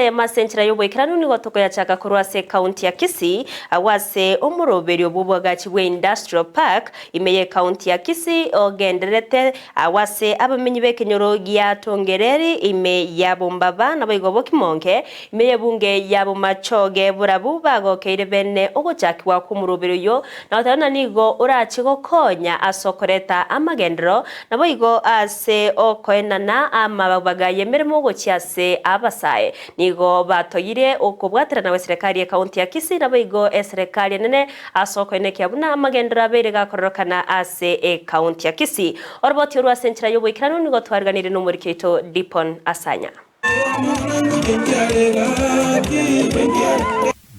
ase masenchera y'obwekiranu nigo tokoyachaka kurwase county ya Kisii awase omuroberi obubwagachi bwe Industrial Park imeye county ya Kisii ogenderete awase abamenyi bekenyoro gya Tongereri ime yabo mbaba nabo igobo kimonke imeye bunge yabo machoge burabu bagokeire bene ogochakwa kumuroberi yo na otana nigo urachigo konya asokoreta amagendero nabo igo ase okoenana amabagaye merimo gochiase abasae nigo batoyire okobwaterana we serikali ya county ya Kisii nabo igo serikali nene asokoene kyabuna amagendera bere gakororokana ase county ya Kisii orboti rwa senchira y'obwikiranu nigo twarganire n'umuriketo Dipon Asanya.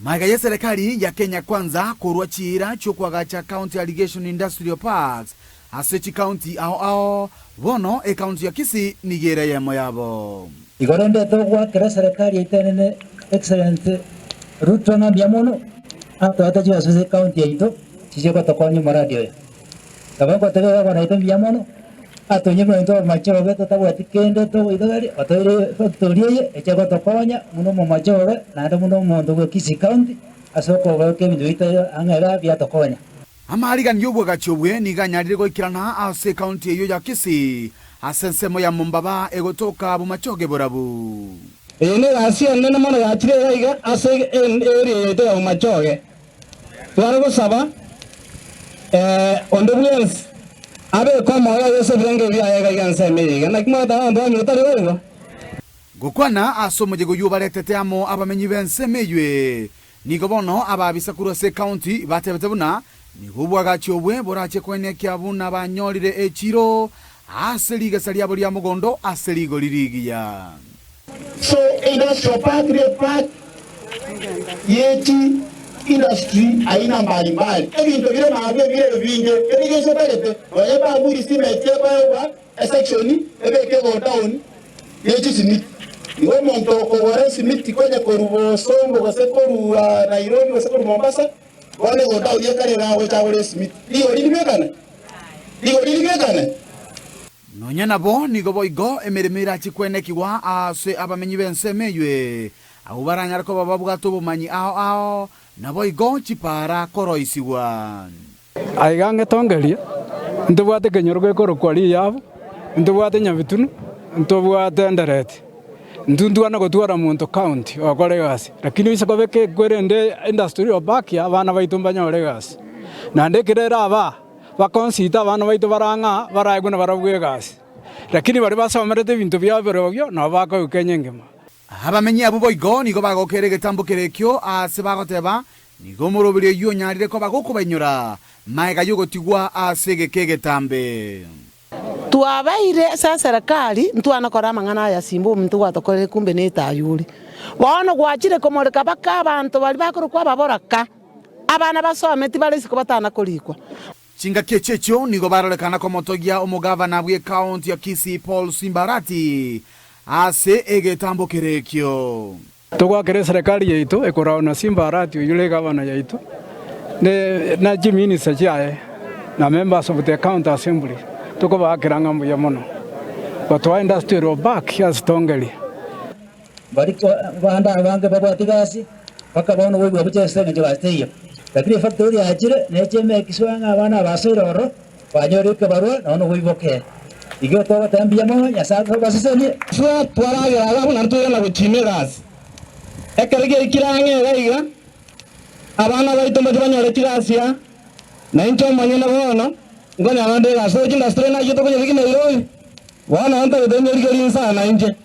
Maiga ya serikali ya Kenya Kwanza kurwa chira chokwagacha County Allegation Industrial Parks asechi county ao bono county ya Kisii nigera ya moyabo igorende togwa kera serikali itenene excellent Ruto na biamono ato ataji asose county ito chiche kwa tokonyo maradio tabako tega kwa naito biamono ato nyemo ndo macho beto tabwa tikende to idogari atoire factory eche kwa tokonya muno mo macho na ndo muno mo ndo Kisii county asoko wa ke bindu ita angera bia tokonya amarigan y'obwagachi obwe niganyarire goikirana ase county yo ya Kisii asensemo ya Mumbaba egotoka bumachoge borabu ene gasi nene mono yachire gaiga ase area ito ya bumachoge twara gusaba ondobulens abe komo ya yose birenge bya gaiga nsemiriga nakimata ando amutari wewe gukwana asomoje goyubaretete amo abamenyi bensemeywe nigobono ababisa kurose county batebetebuna nigubwagachi obwe borache kwene kyabuna banyorire echiro aseliga saliabo lya mugondo aseligo lirigia so industrial park yeti industry aina mbalimbali ebintu bile mabye bile binge ebigeze balete oye bamburi simete kwa section ebeke go down yeti simit iwe monto ko wore simit kwenye korubo songo ko sekoru Nairobi ko sekoru Mombasa wale go down yekare nawe chawole simit ligo liligekana nonya nabo nigo igo emeremera chikwene kiwa ase abamenyi bensemeywe abubaranyara ko bababwato bumanyi ao nabo igo chipara koroisiwa aigange tongeria ntubwate kenyorwe korokwari yabo ntubwate nyabitunu ntubwate nderete ntundwana gotwara muntu county okore gasi lakini isakobeke kwerende industrial park abana baitumba nyore gasi nande kirera aba bakonsita abana baitu baranga baraguna barabwe gasi lakini bari basomerete bintu byabo byo nabako kenyengema abamenyi abo boigo nigo bagokere getambo kerekyo ase bagoteba nigo murobire yo nyarire ko bagokubenyura maiga yogotigwa ase gekegetambe twabaire sa serikali ntwana kora mangana ya simbo muntu watokore kumbe netayuri bono gwachire komoreka baka abantu bali bakuru kwa baboraka abana basometi bali siko batana kulikwa chinga kechecho nigo barolekana ko motogia omugavana bwe county ya Kisii Paul Simbarati ase egetambo kerekyo tugwakere serikali yeito ekorana Simbarati yule gavana yeito ne na jiminisa jae na members of the county assembly tuko bakiranga mu yamono batwa industrial park ya Tongeri bariko banda bange babatigasi bakabona wewe buchese nje bateyo lakini factory yachire necheme kiswanga abana basiroro banyorike barwa nono wiboke igyo to batambia mo yasako basiseni so twaraga aba nantuye na butimeras ekerege ikirange gaiga abana baitumba banyore kirasia na into manyana bona ngone abande gaso industry na yito kwenye bigine iro wana anta bedenye rigeri sana nje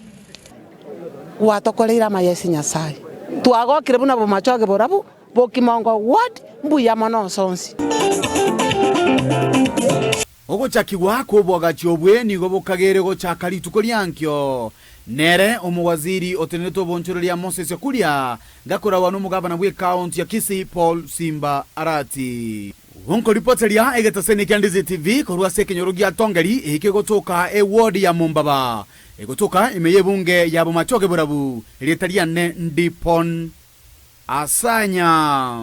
watokoleira mayesi nyasai twagokire buna bumachoge borabu bokimongo what mbuya mono sonsi ogochakigwa kubwagachi obwe nigo bokagere gochaka lituko lyankyo nere omwaziri oteneto bonchororia Moses Kuria ngakora wano mugabana bwe county ya Kisii Paul Simbarati Wonko ripoteria egetasene kyandize TV korwa sekenyorogia Tongeri ekegotoka ward ya Mumbaba egotoka imeye bunge ya bumachoge burabu letaria ne Dipon Asanya.